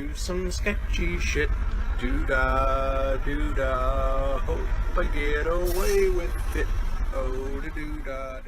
do some sketchy shit. Do-da, do-da, hope I get away with it. Oh, do-da-day.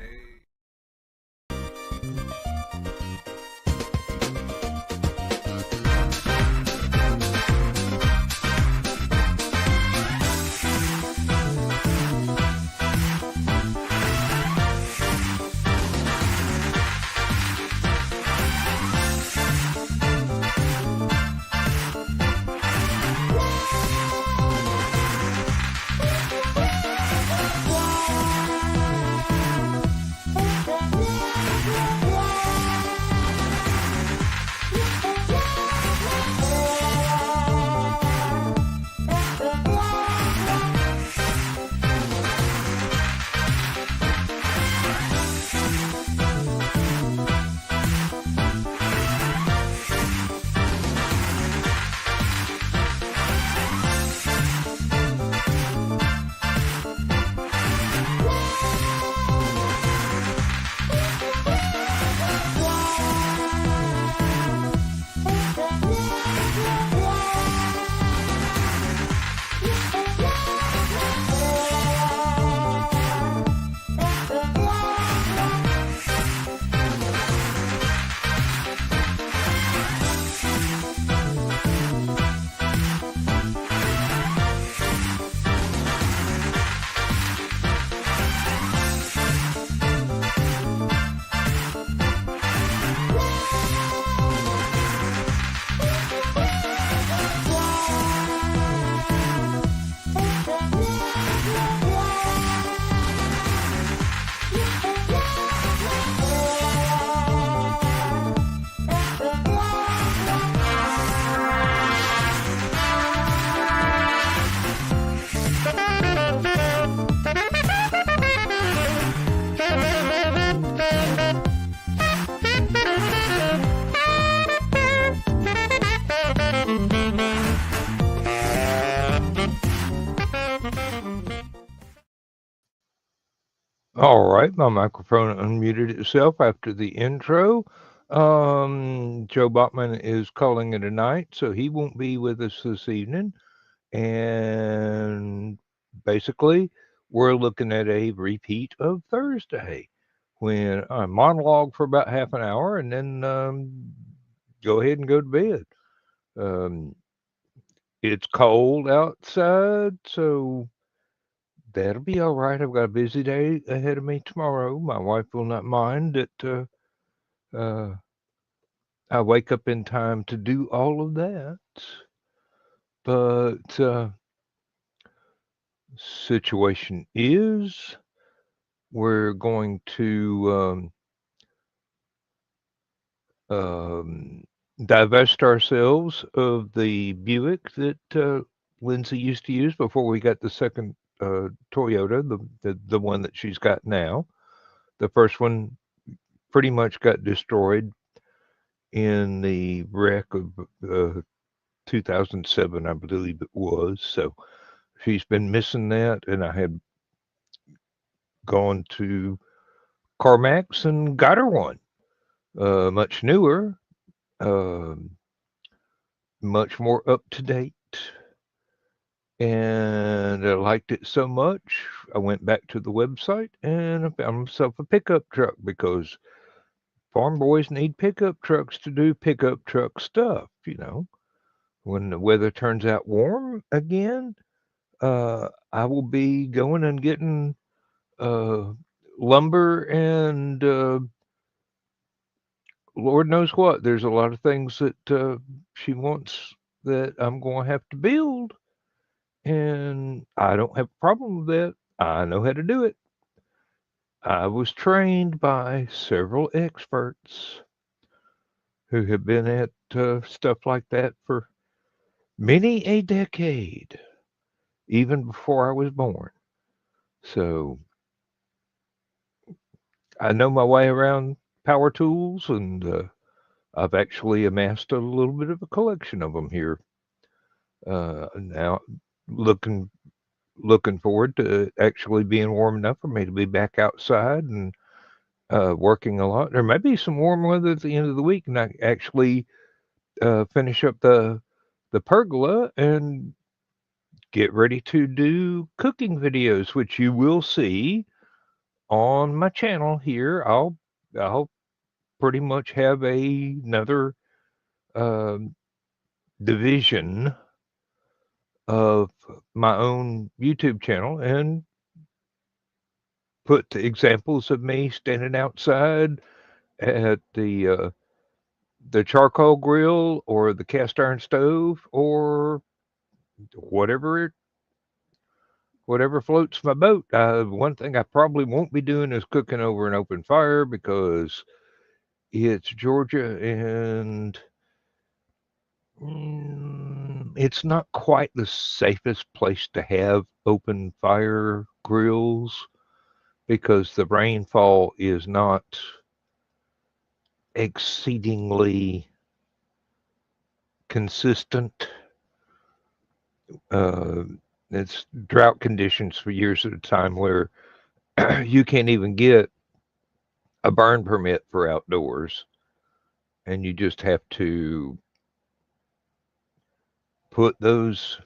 All right, my microphone unmuted itself after the intro. Joe Bachman is calling it a night, so he won't be with us this evening. And basically, we're looking at a repeat of Thursday when I monologue for about half an hour and then go ahead and go to bed. It's cold outside, so that'll be all right. I've got a busy day ahead of me tomorrow. My wife will not mind that I wake up in time to do all of that. But situation is we're going to divest ourselves of the Buick that Lindsay used to use before we got the second Toyota, the one that she's got now. The first one pretty much got destroyed in the wreck of 2007, I believe it was. So she's been missing that, and I had gone to CarMax and got her one, much newer, much more up to date. And I liked it so much, I went back to the website and I found myself a pickup truck because farm boys need pickup trucks to do pickup truck stuff, you know. When the weather turns out warm again, I will be going and getting lumber and Lord knows what. There's a lot of things that she wants that I'm going to have to build. And I don't have a problem with that. I know how to do it. I was trained by several experts who have been at stuff like that for many a decade, even before I was born. So I know my way around power tools, and I've actually amassed a little bit of a collection of them here. Now, looking forward to it actually being warm enough for me to be back outside and working a lot. There may be some warm weather at the end of the week, and I actually finish up the the pergola and get ready to do cooking videos, which you will see on my channel here. I'll pretty much have another um, division of my own YouTube channel and put examples of me standing outside at the charcoal grill or the cast iron stove or whatever whatever floats my boat. One thing I probably won't be doing is cooking over an open fire because it's Georgia and it's not quite the safest place to have open fire grills because the rainfall is not exceedingly consistent. Uh, it's drought conditions for years at a time where you can't even get a burn permit for outdoors, and you just have to put those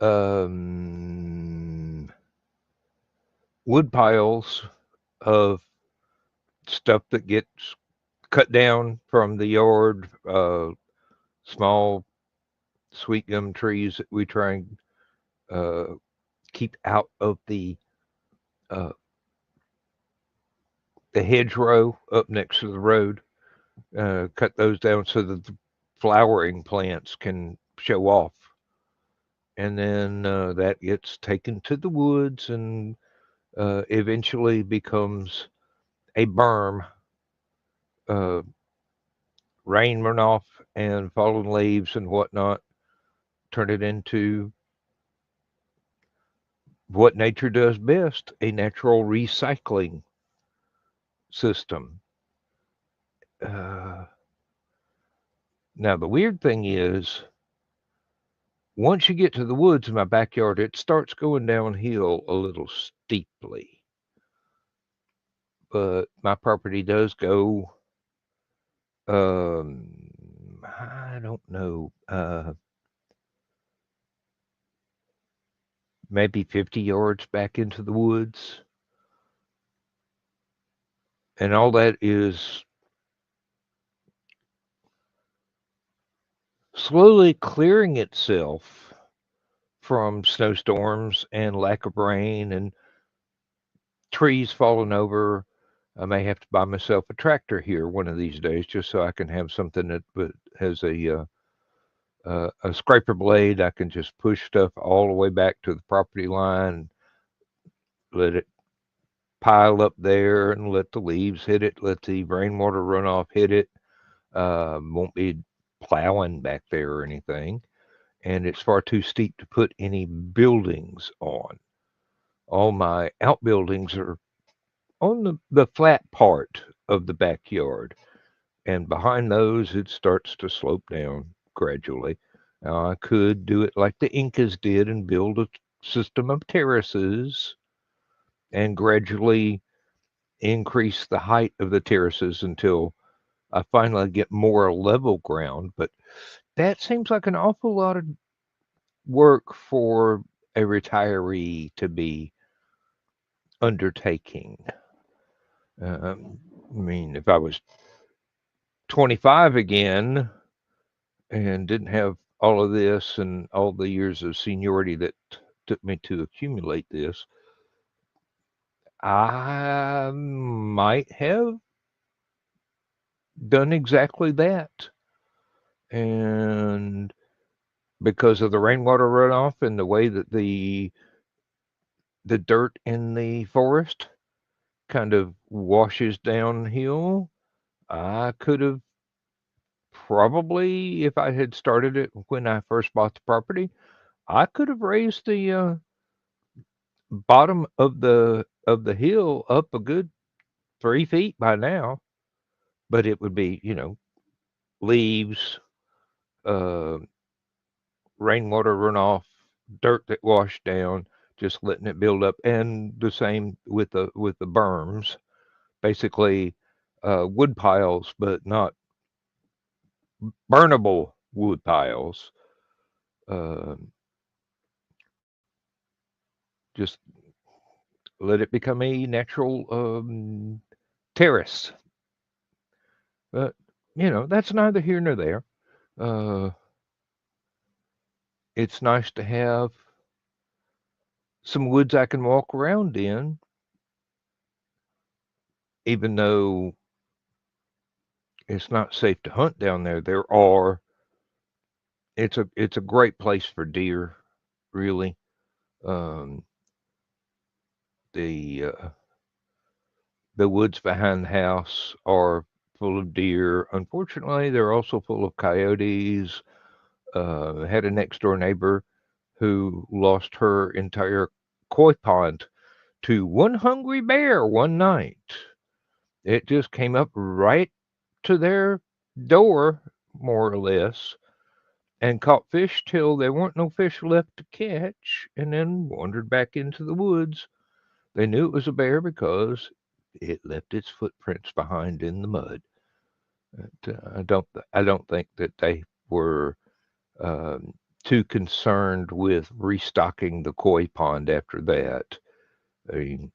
um, wood piles of stuff that gets cut down from the yard, small sweet gum trees that we try and uh, keep out of uh, the hedgerow up next to the road. Cut those down so that the flowering plants can show off, and then that gets taken to the woods and eventually becomes a berm. Uh, Rain runoff and fallen leaves and whatnot turn it into what nature does best, a natural recycling system. Uh, Now, the weird thing is, once you get to the woods in my backyard, it starts going downhill a little steeply. But my property does go, I don't know, maybe 50 yards back into the woods. And all that is slowly clearing itself from snowstorms and lack of rain and trees falling over. I may have to buy myself a tractor here one of these days just so I can have something that has a scraper blade. I can just push stuff all the way back to the property line, let it pile up there, and let the leaves hit it, let the rainwater runoff hit it. Won't be plowing back there or anything. And it's far too steep to put any buildings on. All my outbuildings are on the flat part of the backyard. And behind those, it starts to slope down gradually. Now, I could do it like the Incas did and build a system of terraces and gradually increase the height of the terraces until I finally get more level ground. But that seems like an awful lot of work for a retiree to be undertaking. I mean, if I was 25 again and didn't have all of this and all the years of seniority that took me to accumulate this, I might have done exactly that. And because of the rainwater runoff and the way that the dirt in the forest kind of washes downhill, I could have probably, if I had started it when I first bought the property, I could have raised the bottom of the hill up a good 3 feet by now, but it would be, leaves, uh, rainwater runoff, dirt that washed down, just letting it build up, and the same with the berms, basically wood piles, but not burnable wood piles. Just let it become a natural terrace. But, that's neither here nor there. Uh, it's nice to have some woods I can walk around in, even though it's not safe to hunt down there. It's a great place for deer, really. Um, the woods behind the house are full of deer. Unfortunately, they're also full of coyotes. Had a next door neighbor who lost her entire koi pond to one hungry bear one night. It just came up right to their door, more or less, and caught fish till there weren't no fish left to catch, and then wandered back into the woods. They knew it was a bear because it left its footprints behind in the mud. But, I don't think that they were um, too concerned with restocking the koi pond after that. I mean,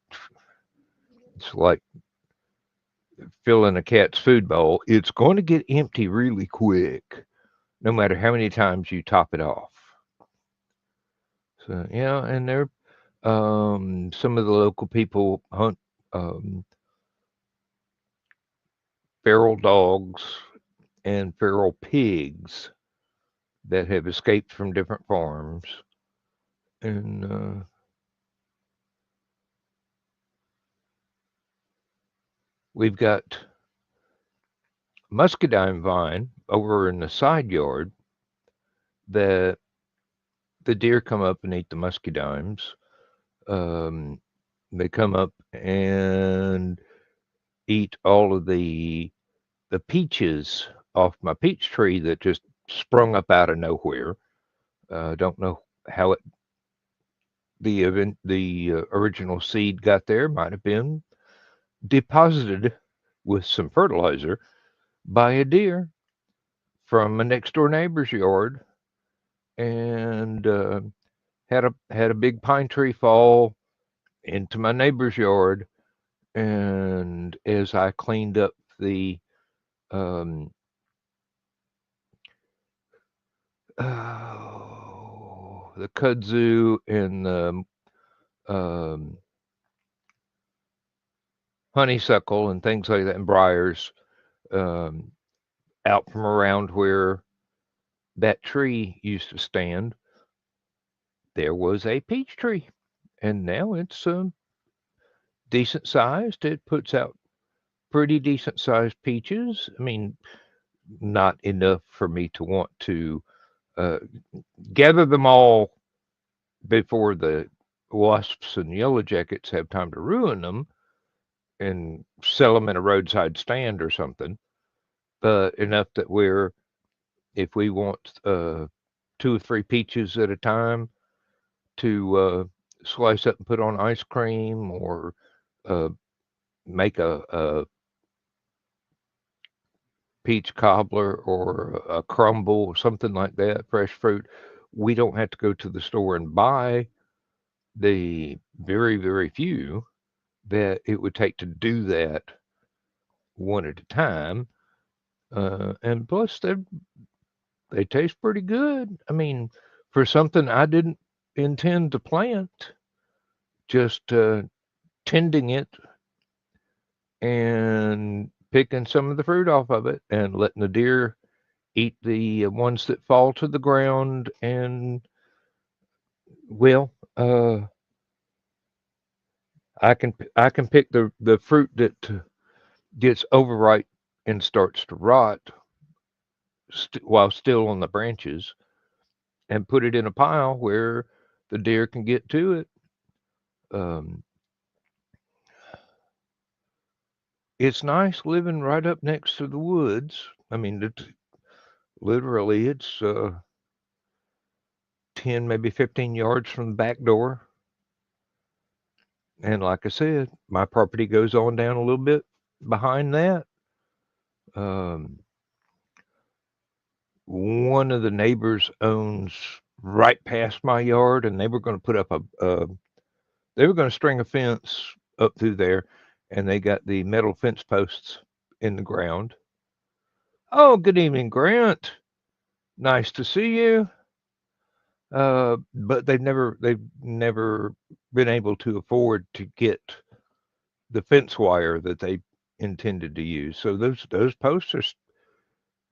it's like filling a cat's food bowl. It's going to get empty really quick, no matter how many times you top it off. So yeah, and they're some of the local people hunt feral dogs and feral pigs that have escaped from different farms, and we've got muscadine vine over in the side yard that the deer come up and eat the muscadines. Um, they come up and eat all of the peaches off my peach tree that just sprung up out of nowhere. Don't know how the original seed got there. Might have been deposited with some fertilizer by a deer from a next door neighbor's yard, and had a big pine tree fall into my neighbor's yard. And as I cleaned up um, the kudzu and the um, honeysuckle and things like that, and briars, um, out from around where that tree used to stand, there was a peach tree, and now it's decent sized. It puts out pretty decent sized peaches. I mean, not enough for me to want to uh, gather them all before the wasps and yellow jackets have time to ruin them and sell them in a roadside stand or something. But enough that if we want 2 or 3 peaches at a time to slice up and put on ice cream, or uh, make a peach cobbler or a crumble or something like that, fresh fruit, we don't have to go to the store and buy the very, very few that it would take to do that one at a time. And plus, they taste pretty good. I mean, for something I didn't intend to plant, just tending it and picking some of the fruit off of it and letting the deer eat the ones that fall to the ground. And well, I can pick the fruit that gets overripe and starts to rot while still on the branches, and put it in a pile where the deer can get to it. Um, it's nice living right up next to the woods. I mean, literally it's 10, maybe 15 yards from the back door. And like I said, my property goes on down a little bit behind that. Um, one of the neighbors owns right past my yard, and they were going to put up they were going to string a fence up through there, and they got the metal fence posts in the ground. Oh, good evening, Grant. Nice to see you. But they've never been able to afford to get the fence wire that they intended to use. So those posts are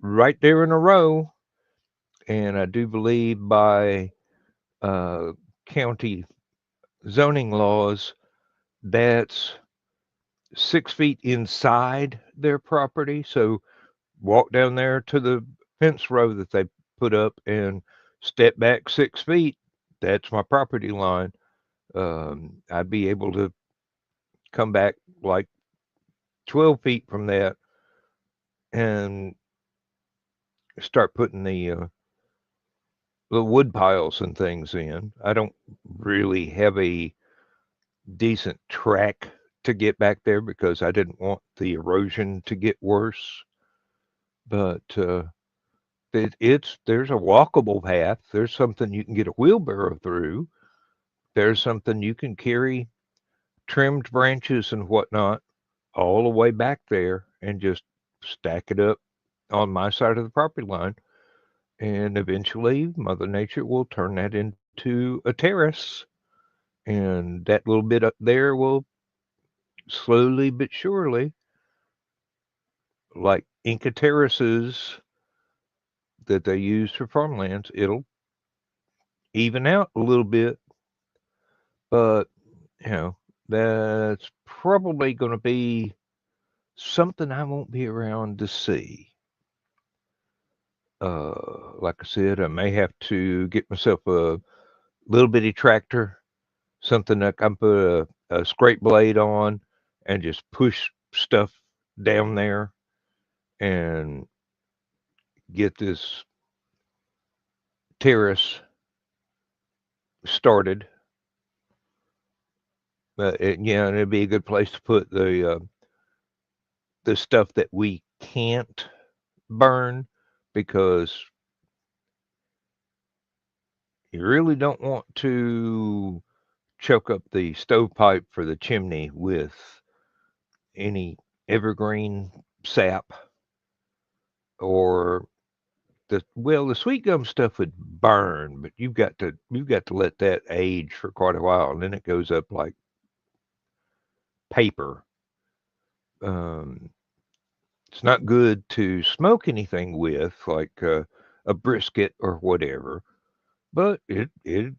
right there in a row, and I do believe by uh, county zoning laws, that's 6 feet inside their property. So walk down there to the fence row that they put up and step back 6 feet. That's my property line. I'd be able to come back like 12 feet from that and start putting the wood piles and things in. I don't really have a decent track to get back there because I didn't want the erosion to get worse. But there's a walkable path. There's something you can get a wheelbarrow through. There's something you can carry trimmed branches and whatnot all the way back there and just stack it up on my side of the property line. And eventually, Mother Nature will turn that into a terrace. And that little bit up there will slowly but surely, like Inca terraces that they use for farmlands, it'll even out a little bit. But, you know, that's probably going to be something I won't be around to see. Like I said, I may have to get myself a little bitty tractor, something that I can put a scrape blade on and just push stuff down there and get this terrace started. Yeah, and it'd be a good place to put the stuff that we can't burn because you really don't want to choke up the stovepipe for the chimney with any evergreen sap or the sweet gum stuff would burn, but you've got to let that age for quite a while, and then it goes up like paper. Um, it's not good to smoke anything with, like a brisket or whatever, but it'd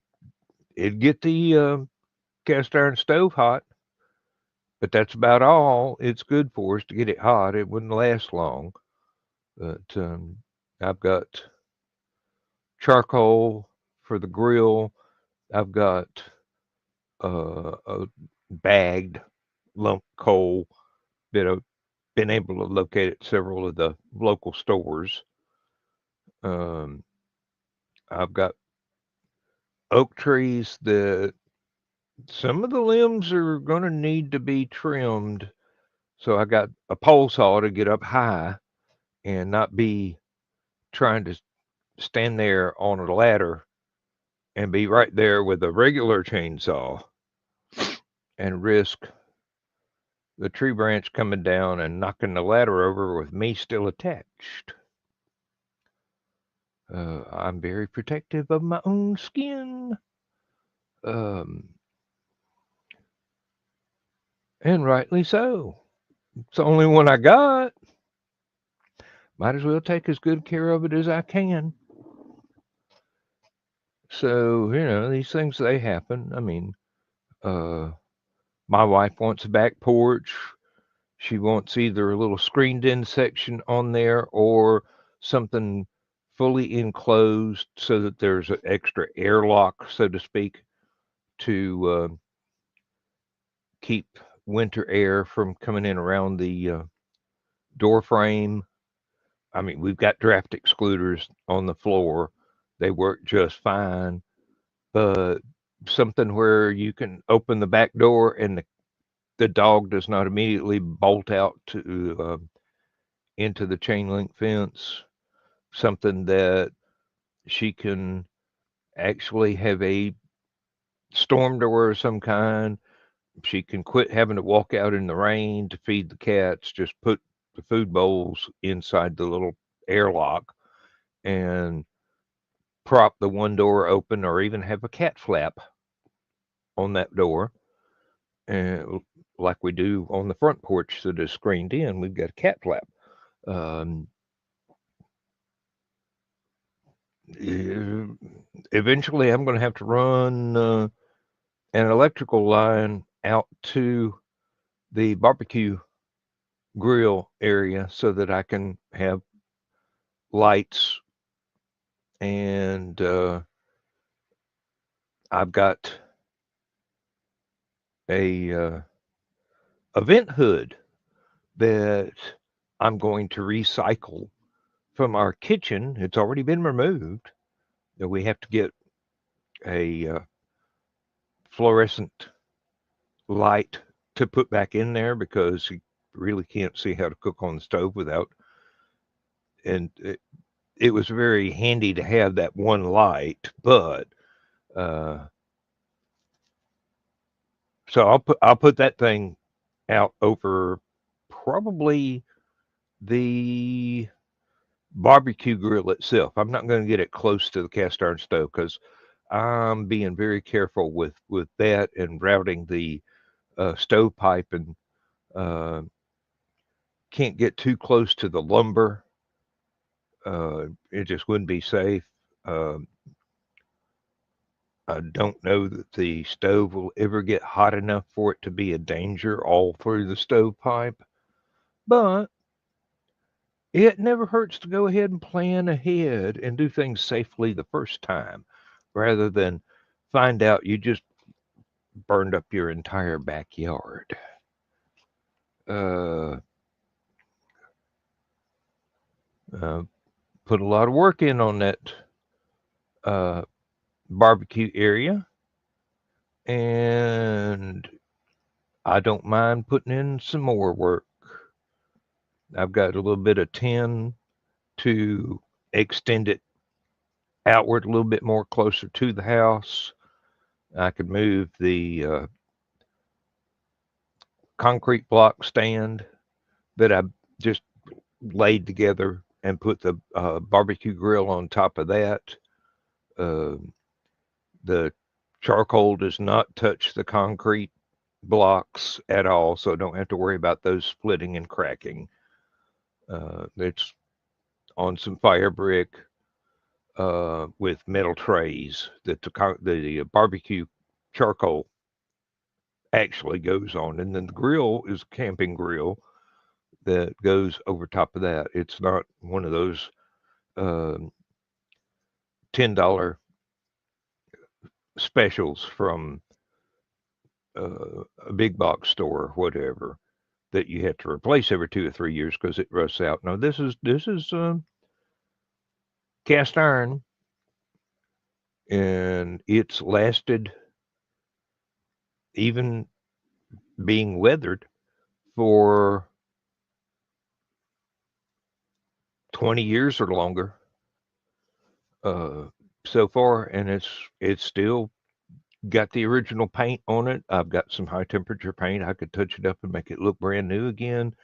get the cast iron stove hot. But that's about all it's good for is to get it hot. It wouldn't last long. But I've got charcoal for the grill. I've got a bagged lump coal that I've been able to locate at several of the local stores. Um, I've got oak trees that some of the limbs are going to need to be trimmed. So I got a pole saw to get up high and not be trying to stand there on a ladder and be right there with a regular chainsaw and risk the tree branch coming down and knocking the ladder over with me still attached. I'm very protective of my own skin. Um, and rightly so. It's the only one I got. Might as well take as good care of it as I can. So, these things, they happen. I mean, uh, my wife wants a back porch. She wants either a little screened in section on there or something fully enclosed so that there's an extra airlock, so to speak, to keep winter air from coming in around the door frame. I mean, we've got draft excluders on the floor. They work just fine, but something where you can open the back door and the dog does not immediately bolt out to into the chain link fence. Something that she can actually have a storm door of some kind. She can quit having to walk out in the rain to feed the cats. Just put the food bowls inside the little airlock and prop the one door open, or even have a cat flap on that door. And like we do on the front porch that is screened in, we've got a cat flap. Um, Eventually, I'm going to have to run an electrical line out to the barbecue grill area so that I can have lights, and I've got a vent hood that I'm going to recycle from our kitchen. It's already been removed. We have to get a fluorescent light to put back in there because you really can't see how to cook on the stove without. And it was very handy to have that one light, but uh, so I'll put that thing out over probably the barbecue grill itself. I'm not going to get it close to the cast iron stove because I'm being very careful with that and routing the stovepipe, and uh, can't get too close to the lumber. It just wouldn't be safe. Um I don't know that the stove will ever get hot enough for it to be a danger all through the stovepipe, but it never hurts to go ahead and plan ahead and do things safely the first time rather than find out you just burned up your entire backyard. Uh, uh, Put a lot of work in on that uh, barbecue area, and I don't mind putting in some more work. I've got a little bit of tin to extend it outward a little bit more closer to the house. I could move the concrete block stand that I just laid together and put the barbecue grill on top of that. Uh, the charcoal does not touch the concrete blocks at all, so don't have to worry about those splitting and cracking. It's on some fire brick with metal trays that the barbecue charcoal actually goes on, and then the grill is a camping grill that goes over top of that. It's not one of those um, $10 specials from a big box store or whatever that you have to replace every 2 or 3 years because it rusts out. No, this is cast iron, and it's lasted, even being weathered, for 20 years or longer uh, so far, and it's still got the original paint on it. I've got some high temperature paint. I could touch it up and make it look brand new again.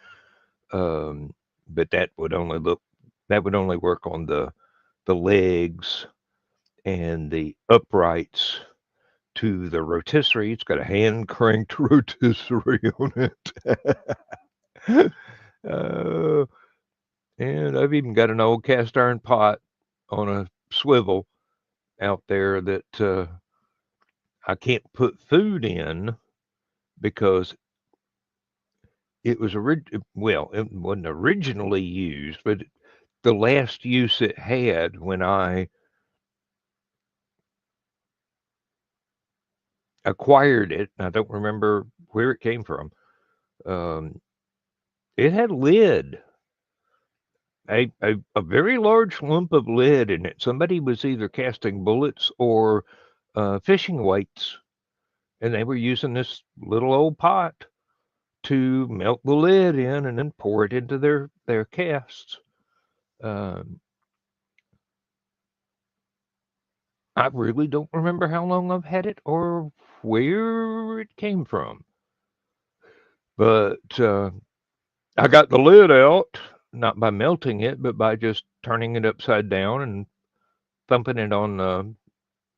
But that would only work on the legs and the uprights to the rotisserie. It's got a hand cranked rotisserie on it. uh, and I've even got an old cast iron pot on a swivel out there that I can't put food in because it wasn't originally used, but the last use it had when I acquired it, I don't remember where it came from. Um, it had lead, a very large lump of lead in it. Somebody was either casting bullets or fishing weights, and they were using this little old pot to melt the lead in and then pour it into their casts. Um, I really don't remember how long I've had it or where it came from. But I got the lid out, not by melting it, but by just turning it upside down and thumping it on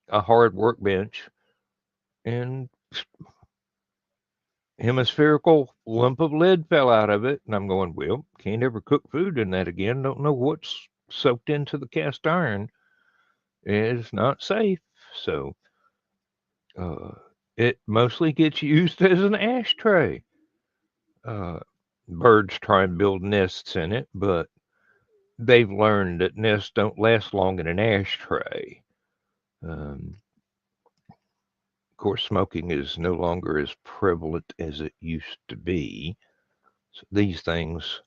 a hard workbench, and hemispherical lump of lead fell out of it. And I'm going, well, can't ever cook food in that again. Don't know what's soaked into the cast iron. It's not safe. So uh, it mostly gets used as an ashtray. Uh, Birds try and build nests in it, but they've learned that nests don't last long in an ashtray. Of course, smoking is no longer as prevalent as it used to be. So these things,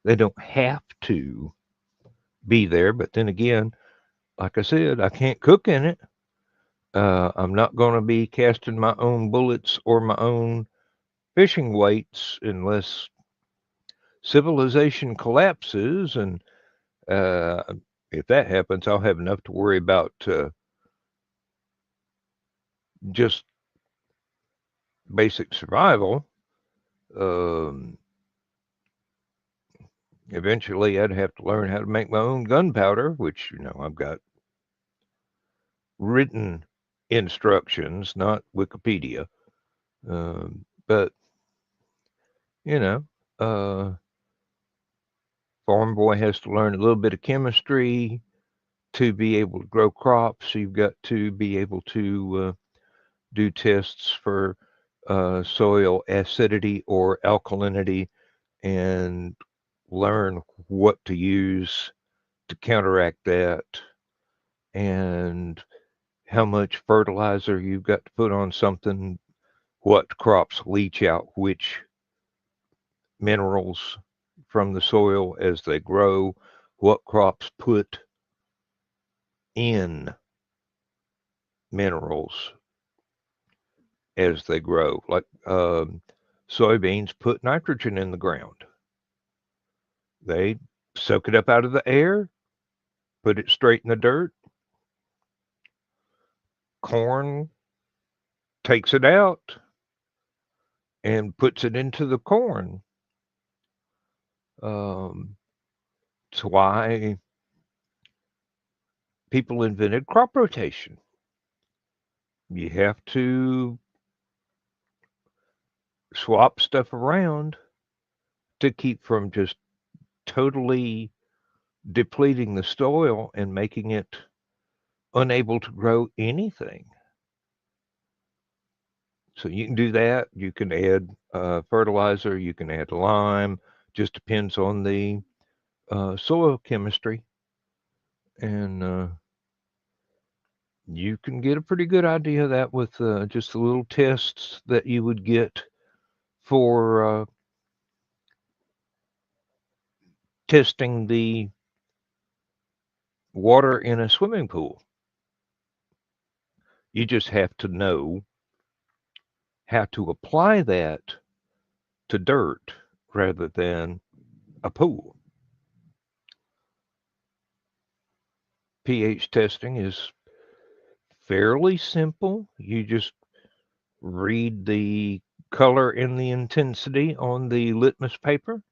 they don't have to be there. But then again, like I said, I can't cook in it. I'm not going to be casting my own bullets or my own fishing weights unless civilization collapses. And uh, if that happens, I'll have enough to worry about just basic survival. Um, Eventually, I'd have to learn how to make my own gunpowder, which, I've got written instructions, not Wikipedia. But, you know, uh, farm boy has to learn a little bit of chemistry to be able to grow crops. You've got to be able to do tests for soil acidity or alkalinity and learn what to use to counteract that, and how much fertilizer you've got to put on something, what crops leach out which minerals from the soil as they grow, what crops put in minerals as they grow. Like soybeans put nitrogen in the ground. They soak it up out of the air, put it straight in the dirt. Corn takes it out and puts it into the corn. Um, it's why people invented crop rotation. You have to swap stuff around to keep from just totally depleting the soil and making it unable to grow anything. So you can do that. You can add fertilizer. You can add lime. Just depends on the soil chemistry, and you can get a pretty good idea of that with just the little tests that you would get for testing the water in a swimming pool. You just have to know how to apply that to dirt rather than a pool. pH testing is fairly simple. You just read the color and the intensity on the litmus paper.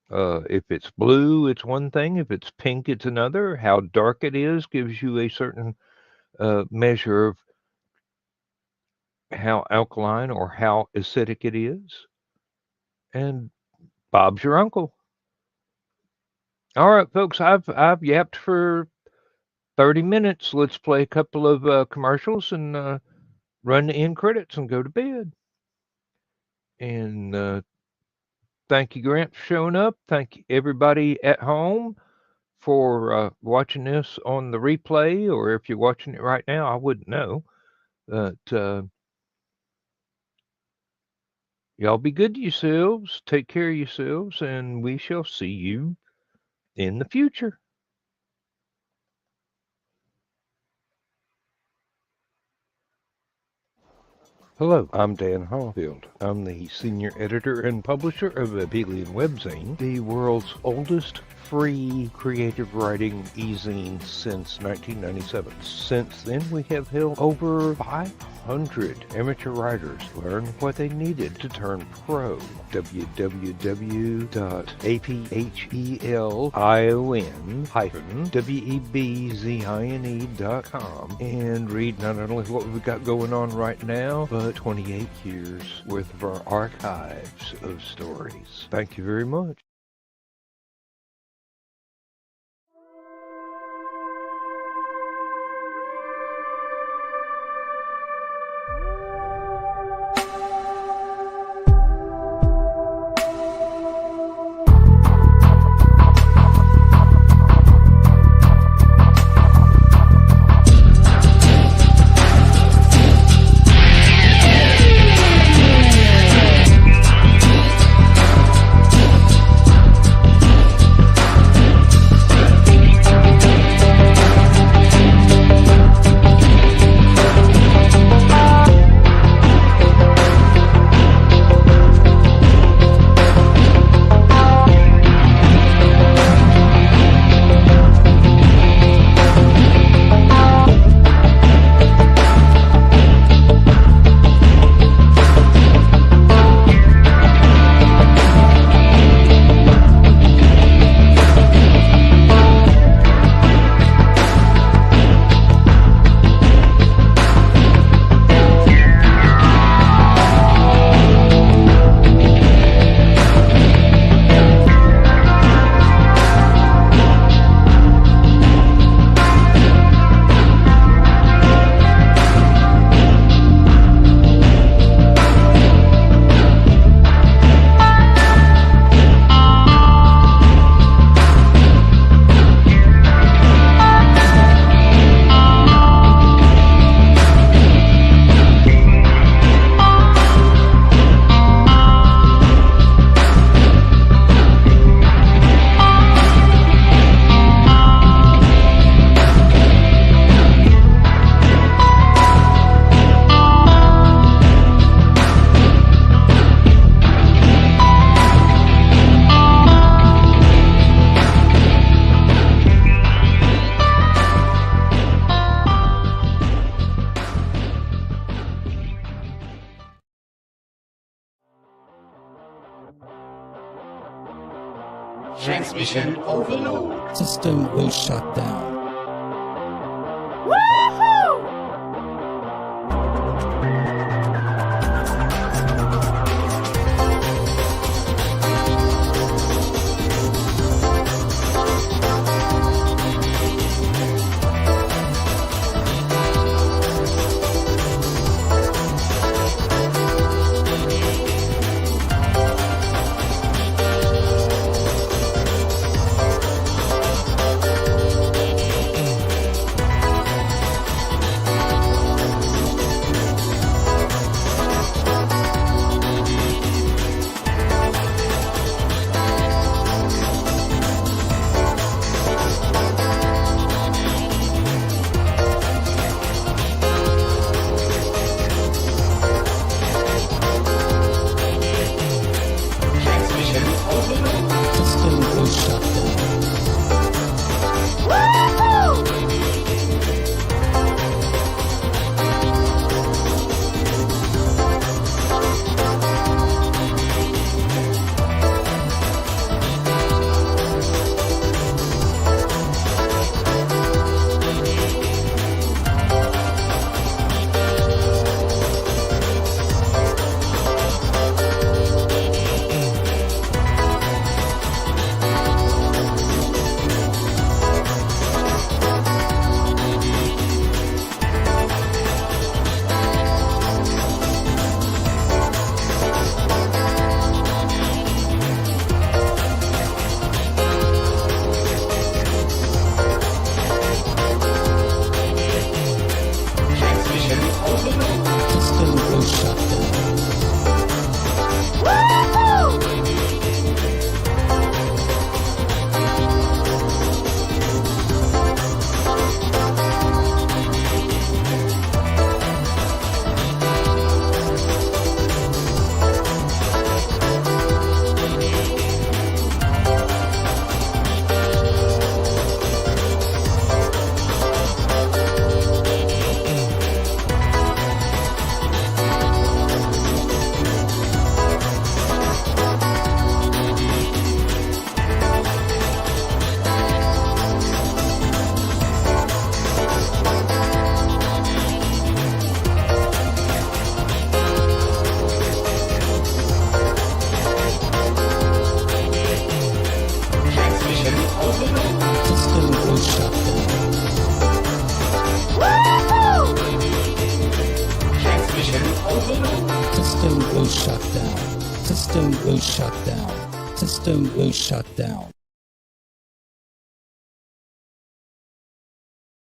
If it's blue, it's one thing. If it's pink, it's another. How dark it is gives you a certain measure of how alkaline or how acidic it is. And Bob's your uncle. All right, folks, I've yapped for 30 minutes. Let's play a couple of commercials and run the end credits and go to bed. And thank you, Grant, for showing up. Thank you, everybody at home, for watching this on the replay, or if you're watching it right now, I wouldn't know. But y'all be good to yourselves, take care of yourselves, and we shall see you in the future. Hello, I'm Dan Hollifield. I'm the senior editor and publisher of Aphelion Webzine, the world's oldest free creative writing e-zine since 1997. Since then, we have helped over 500 amateur writers learn what they needed to turn pro. www.aphelion-webzine.com and read not only what we've got going on right now, but 28 years worth of our archives of stories. Thank you very much. Transmission overload. System will shut down. System will shut down. System will shut down.